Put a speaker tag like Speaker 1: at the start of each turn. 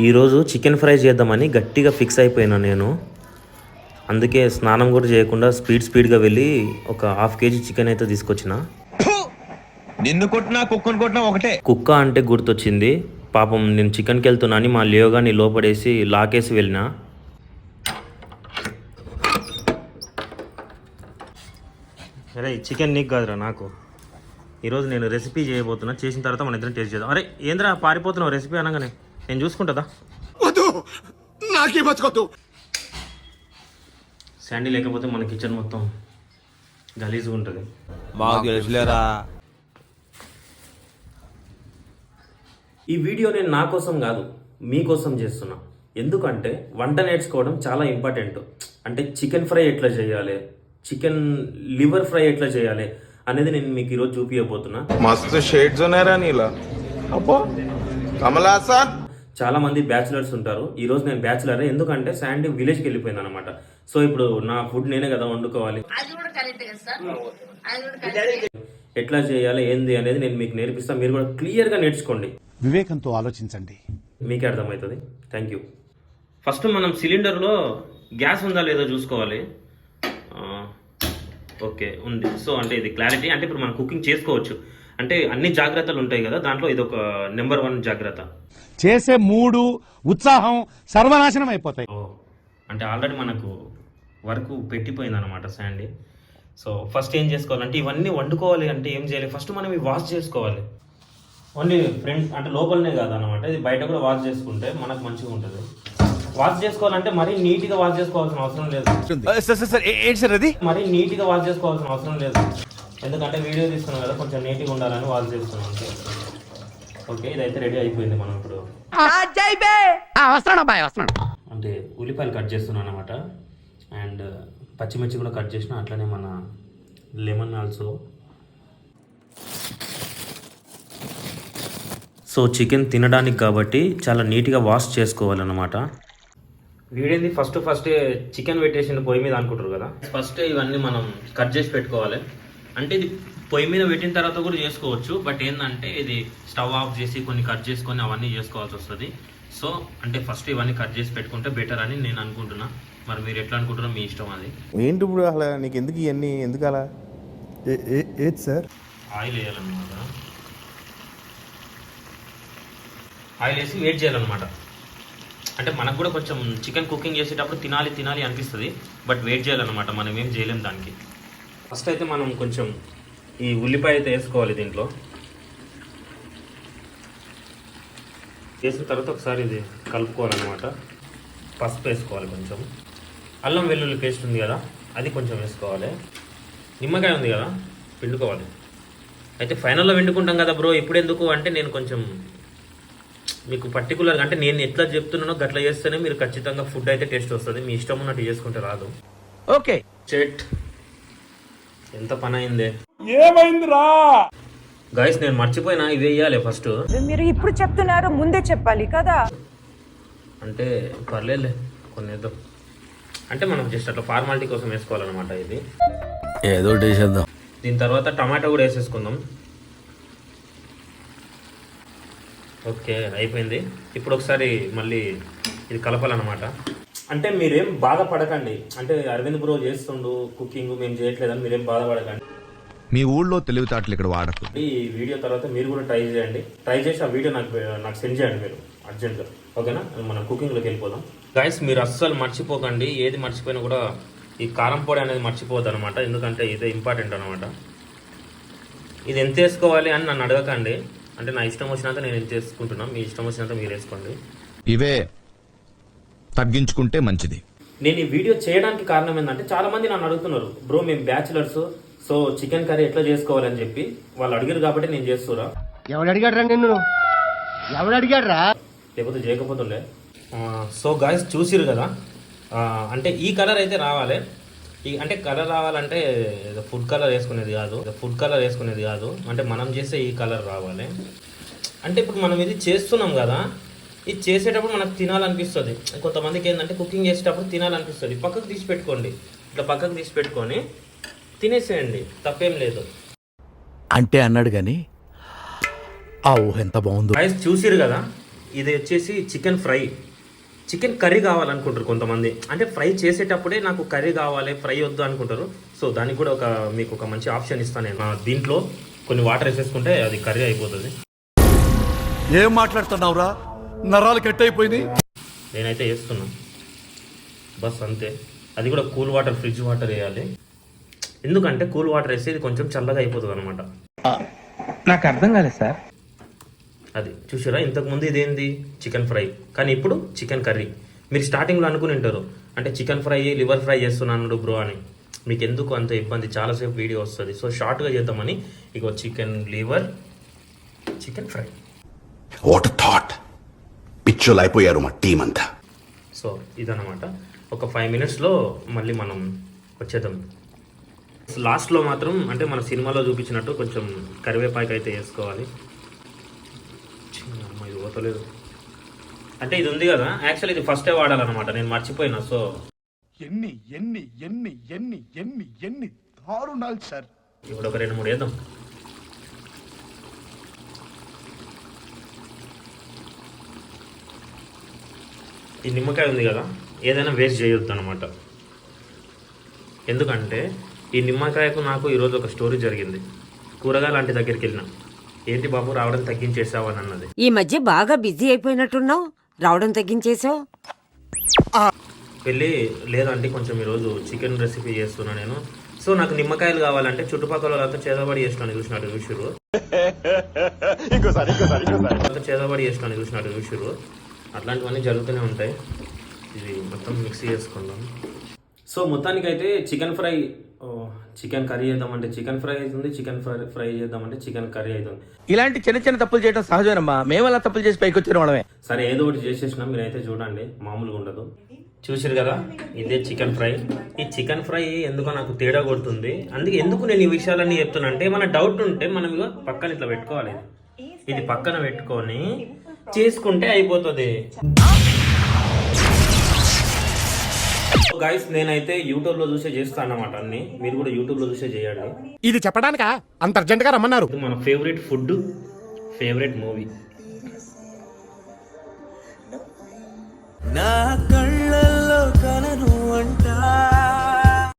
Speaker 1: ఈరోజు chicken fry చేద్దామని గట్టిగా ఫిక్స్ అయిపోయినా నేను. అందుకే స్నానం కూడా చేయకుండా స్పీడ్గా వెళ్ళి ఒక ½ కేజీ చికెన్ అయితే తీసుకొచ్చిన.
Speaker 2: నిన్ను కొట్టినా కుక్కను కొట్టినా ఒకటే.
Speaker 1: కుక్క అంటే గుర్తొచ్చింది. పాపం నేను చికెన్కి వెళ్తున్నా అని మా లియోగాని లోపడేసి లాకేసి వెళ్ళిన. అరే చికెన్ నీకు కాదురా నాకు. ఈరోజు నేను రెసిపీ చేయబోతున్నా. చేసిన తర్వాత మన ఇద్దరం టేస్ట్ చేద్దాం. అరే ఏంద్రా పారిపోతున్నావు రెసిపీ అనగానే? నేను చూసుకుంటుందా? శాండీ లేకపోతే మన కిచెన్ మొత్తం గలీజ్గా ఉంటుంది. ఈ వీడియో నేను నా కోసం కాదు, మీకోసం చేస్తున్నా. ఎందుకంటే వంట నేర్చుకోవడం చాలా ఇంపార్టెంట్. అంటే చికెన్ ఫ్రై ఎట్లా చేయాలి, చికెన్ లివర్ ఫ్రై ఎట్లా చేయాలి అనేది నేను మీకు ఈరోజు చూపించబోతున్నా.
Speaker 2: మస్తు షేడ్స్ ఉన్నారా నీలా? అబ్బో కమలాసన్.
Speaker 1: చాలా మంది బ్యాచులర్స్ ఉంటారు. ఈ రోజు నేను బ్యాచులరే, ఎందుకంటే శాండీ విలేజ్కి వెళ్ళిపోయింది అనమాట. సో ఇప్పుడు నా ఫుడ్ నేనే కదా వండుకోవాలి. ఎట్లా చేయాలి ఏంది అనేది నేను మీకు నేర్పిస్తాను. మీరు కూడా క్లియర్గా నేర్చుకోండి,
Speaker 3: వివేకంతో ఆలోచించండి,
Speaker 1: మీకే అర్థమవుతుంది. Thank you. ఫస్ట్ మనం సిలిండర్లో గ్యాస్ ఉందా లేదా చూసుకోవాలి. ఓకే ఉంది. సో అంటే ఇది క్లారిటీ. అంటే ఇప్పుడు మనం కుకింగ్ చేసుకోవచ్చు. అంటే అన్ని జాగ్రత్తలు ఉంటాయి కదా, దాంట్లో ఇది ఒక నెంబర్ 1 జాగ్రత్త.
Speaker 3: చేసే మూడు ఉత్సాహం సర్వనాశనం అయిపోతాయి.
Speaker 1: అంటే ఆల్రెడీ మనకు వర్క్ పెట్టిపోయింది అనమాట శాండీ. సో ఫస్ట్ ఏం చేసుకోవాలంటే ఇవన్నీ వండుకోవాలి. అంటే ఏం చేయాలి, ఫస్ట్ మనం ఇవి వాష్ చేసుకోవాలి. ఓన్లీ ఫ్రంట్ అంటే లోపలనే కాదనమాట, ఇది బయట కూడా వాష్ చేసుకుంటే మనకు మంచిగా ఉంటుంది. వాష్ చేసుకోవాలంటే మరీ నీట్గా వాష్ చేసుకోవాల్సిన అవసరం లేదు. మరీ నీట్గా వాష్ చేసుకోవాల్సిన అవసరం లేదు, ఎందుకంటే వీడియో తీసుకున్నాం కదా, కొంచెం నీట్గా ఉండాలని వాష్ చేస్తున్నాం అంతే. ఓకే, ఇదైతే రెడీ అయిపోయింది. మనం ఇప్పుడు అంటే ఉల్లిపాయలు కట్ చేస్తున్నాను అనమాట. అండ్ పచ్చిమిర్చి కూడా కట్ చేసిన, అట్లనే మన లెమన్ ఆల్సో. సో చికెన్ తినడానికి కాబట్టి చాలా నీట్గా వాష్ చేసుకోవాలన్నమాట. వీడేంది ఫస్ట్ చికెన్ పెట్టేసింది పొయ్యి మీద అనుకుంటారు కదా. ఫస్ట్ ఇవన్నీ మనం కట్ చేసి పెట్టుకోవాలి. అంటే ఇది పొయ్యి మీద పెట్టిన తర్వాత కూడా చేసుకోవచ్చు, బట్ ఏంటంటే ఇది స్టవ్ ఆఫ్ చేసి కొన్ని కట్ చేసుకొని అవన్నీ చేసుకోవాల్సి వస్తుంది. సో అంటే ఫస్ట్ ఇవన్నీ కట్ చేసి పెట్టుకుంటే బెటర్ అని నేను అనుకుంటున్నా. మరి మీరు ఎట్లా అనుకుంటున్నా మీ ఇష్టం అది.
Speaker 2: ఏంటి ఇప్పుడు అలా నీకు ఎందుకు ఇవన్నీ, ఎందుకు అలా? ఏది సార్?
Speaker 1: ఆయిల్ వేయాలన్నమాట. ఆయిల్ వేసి వెయిట్ చేయాలన్నమాట. అంటే మనకు కూడా కొంచెం చికెన్ కుకింగ్ చేసేటప్పుడు తినాలి అనిపిస్తుంది, బట్ వెయిట్ చేయాలన్నమాట. మనం ఏం చేయలేం దానికి. ఫస్ట్ అయితే మనం కొంచెం ఈ ఉల్లిపాయ అయితే వేసుకోవాలి. దీంట్లో వేసిన తర్వాత ఒకసారి ఇది కలుపుకోవాలన్నమాట. పసుపు వేసుకోవాలి, కొంచెం అల్లం వెల్లుల్లి పేస్ట్ ఉంది కదా అది కొంచెం వేసుకోవాలి. నిమ్మకాయ ఉంది కదా పిండుకోవాలి. అయితే ఫైనల్లో పిండుకుంటాం కదా బ్రో, ఇప్పుడు ఎందుకు అంటే నేను కొంచెం మీకు పర్టికులర్గా అంటే నేను ఎట్లా చెప్తున్నానో గట్లా చేస్తేనే మీరు ఖచ్చితంగా ఫుడ్ అయితే టేస్ట్ వస్తుంది. మీ ఇష్టం ఉన్నట్టు చేసుకుంటే రాదు.
Speaker 3: ఓకే
Speaker 1: చెట్ ఎంత పని అయిందే,
Speaker 3: ఏమైందిరా
Speaker 1: గైస్ నేను మర్చిపోయినా ఇవి వేయాలి ఫస్ట్.
Speaker 4: మీరు ఇప్పుడు చెప్తున్నారు, ముందే చెప్పాలి కదా.
Speaker 1: అంటే పర్లేదులే కొన్ని వేద్దాం. అంటే మనం జస్ట్ అట్లా ఫార్మాలిటీ కోసం వేసుకోవాలన్నమాట. ఇది
Speaker 5: ఏదో వేసేద్దాం.
Speaker 1: దీని తర్వాత టమాటా కూడా వేసేసుకుందాం. ఓకే అయిపోయింది. ఇప్పుడు ఒకసారి మళ్ళీ ఇది కలపాలన్నమాట. అంటే మీరేం బాధపడకండి. అంటే అరవింద్ బ్రో చేస్తుండు కుకింగ్, మేము చేయట్లేదని మీరేం బాధపడకండి.
Speaker 6: మీ ఊళ్ళో తెలివితేటలు ఇక్కడ వాడకు.
Speaker 1: ఈ వీడియో తర్వాత మీరు కూడా ట్రై చేయండి. ట్రై చేసి ఆ వీడియో నాకు సెండ్ చేయండి మీరు అర్జెంట్గా. ఓకేనా, మనం కుకింగ్లోకి వెళ్ళిపోదాం. గైస్ మీరు అస్సలు మర్చిపోకండి, ఏది మర్చిపోయినా కూడా ఈ కారం పొడి అనేది మర్చిపోవద్దు అనమాట. ఎందుకంటే ఇదే ఇంపార్టెంట్ అనమాట. ఇది ఎంత వేసుకోవాలి అని నన్ను అడగకండి. అంటే నా ఇష్టం వచ్చినంత నేను ఎంత వేసుకుంటున్నాను, మీ ఇష్టం వచ్చినంత మీరు వేసుకోండి.
Speaker 6: ఇవే తగ్గించుకుంటే మంచిది.
Speaker 1: నేను ఈ వీడియో చేయడానికి కారణం ఏంటంటే చాలా మంది నన్ను అడుగుతున్నారు, బ్రో మేము బ్యాచులర్స్, సో చికెన్ కర్రీ ఎట్లా చేసుకోవాలని చెప్పి వాళ్ళు అడిగారు కాబట్టి నేను చేస్తురా.
Speaker 3: ఎవడు అడిగాడు రా నిన్ను? ఎవడు అడిగాడు రా?
Speaker 1: లేకపోతే చేయకపోతుండే. సో గాయస్ చూసిరు కదా, అంటే ఈ కలర్ అయితే రావాలి. అంటే కలర్ రావాలంటే ఫుడ్ కలర్ వేసుకునేది కాదు, అంటే మనం చేసే ఈ కలర్ రావాలి. అంటే ఇప్పుడు మనం ఇది చేస్తున్నాం కదా, ఇది చేసేటప్పుడు మనకు తినాలనిపిస్తుంది. కొంతమందికి ఏంటంటే కుకింగ్ చేసేటప్పుడు తినాలనిపిస్తుంది. పక్కకు తీసి పెట్టుకోండి, ఇట్లా పక్కకు తీసి పెట్టుకొని తినేసేయండి, తప్పేం లేదు.
Speaker 5: అంటే అన్నాడు కానీ ఆ ఊహ ఎంత బాగుందో.
Speaker 1: గైస్ చూసిరు కదా, ఇది వచ్చేసి చికెన్ ఫ్రై. చికెన్ కర్రీ కావాలనుకుంటారు కొంతమంది, అంటే ఫ్రై చేసేటప్పుడే నాకు కర్రీ కావాలి, ఫ్రై వద్దు అనుకుంటారు. సో దానికి కూడా మీకు ఒక మంచి ఆప్షన్ ఇస్తాను నేను. దీంట్లో కొన్ని వాటర్ వేసేసుకుంటే అది కర్రీ అయిపోతుంది.
Speaker 7: ఏం మాట్లాడుతున్నావురా, నరాలు కట్ అయిపోయింది.
Speaker 1: నేనైతే వేస్తున్నా బస్ అంతే. అది కూడా కూల్ వాటర్, ఫ్రిడ్జ్ వాటర్ వేయాలి. ఎందుకంటే కూల్ వాటర్ వేస్తే ఇది కొంచెం చల్లగా అయిపోతుంది అనమాట.
Speaker 3: నాకు అర్థం కాలేదు సార్.
Speaker 1: అది చూసారా, ఇంతకుముందు ఇదేంది చికెన్ ఫ్రై, కానీ ఇప్పుడు చికెన్ కర్రీ. మీరు స్టార్టింగ్లో అనుకుని ఉంటారు అంటే చికెన్ ఫ్రై, లివర్ ఫ్రై చేస్తున్నాను బ్రో అని. మీకు ఎందుకు అంత ఇబ్బంది, చాలాసేపు వీడియో వస్తుంది. సో షార్ట్గా చేద్దామని ఇక chicken liver, chicken fry.
Speaker 8: What thought, పిచ్చోలు అయిపోయారు మా టీం అంతా.
Speaker 1: సో ఇదన్నమాట. ఒక 5 minutesలో మళ్ళీ మనం వచ్చేద్దాం. లాస్ట్లో మాత్రం అంటే మన సినిమాలో చూపించినట్టు కొంచెం కరివేపాకు అయితే వేసుకోవాలి. అమ్మ ఇది పోతలేదు అంటే ఇది ఉంది కదా, యాక్చువల్ ఇది ఫస్టే వాడాలన్నమాట, నేను మర్చిపోయినా. సో
Speaker 7: ఎన్ని ఎన్ని ఎన్ని ఎన్ని ఎన్ని ఎన్ని దారుణాలు సార్.
Speaker 1: ఇప్పుడు ఒక 2-3 వేద్దాం. ఈ నిమ్మకాయ ఉంది కదా, ఏదైనా వేస్ట్ చేయొద్దు అనమాట. ఎందుకంటే ఈ నిమ్మకాయకు నాకు ఈరోజు ఒక స్టోరీ జరిగింది. కూరగాయల లాంటి దగ్గరికి వెళ్ళిన, ఏంటి బాబు రావడం తగ్గించేసావు అని అన్నది.
Speaker 9: ఈ మధ్య బాగా బిజీ అయిపోయినట్టున్నావు, రావడం తగ్గించేసావు.
Speaker 1: వెళ్ళి లేదంటే కొంచెం ఈరోజు చికెన్ రెసిపీ చేస్తున్నా నేను. సో నాకు నిమ్మకాయలు కావాలంటే చుట్టుపక్కల వాళ్ళంతా చేదబడి చేసినాను చూసినట్టు చూసిరు, చూసిరు. అట్లాంటివన్నీ జరుగుతూనే ఉంటాయి. ఇది మొత్తం మిక్సీ చేసుకుందాం. సో మొత్తానికి అయితే చికెన్ ఫ్రై, చికెన్ కర్రీ చేద్దామంటే చికెన్ ఫ్రై అవుతుంది, చికెన్ ఫ్రై చేద్దామంటే చికెన్ కర్రీ అవుతుంది.
Speaker 3: ఇలాంటి చిన్న చిన్న తప్పులు చేయడం సహజమేనమ్మా, మేము అలా తప్పులు చేసి పైకి వచ్చిన వాళ్ళమే.
Speaker 1: సరే ఏదో ఒకటి చేసేసినా, మీరైతే చూడండి మామూలుగా ఉండదు. చూసారు కదా, ఇదే చికెన్ ఫ్రై. ఈ చికెన్ ఫ్రై ఎందుకో నాకు తేడా కొడుతుంది. అందుకే ఎందుకు నేను ఈ విషయాలన్నీ చెప్తున్నా అంటే, మన డౌట్ ఉంటే మనం ఇక పక్కన ఇట్లా పెట్టుకోవాలి. ఇది పక్కన పెట్టుకొని చేసుకుంటే అయిపోతుంది. గైస్ నేనైతే యూట్యూబ్లో చూసే చేస్తాను అన్నమాట అన్ని. మీరు కూడా యూట్యూబ్లో చూసే చేయండి.
Speaker 3: ఇది చెప్పడానికా అంత అర్జెంట్ గా రమ్మన్నారు?
Speaker 1: ఇది మన ఫేవరెట్ ఫుడ్, ఫేవరెట్ మూవీ.
Speaker 10: నా కళ్ళల్లో కలను అంటా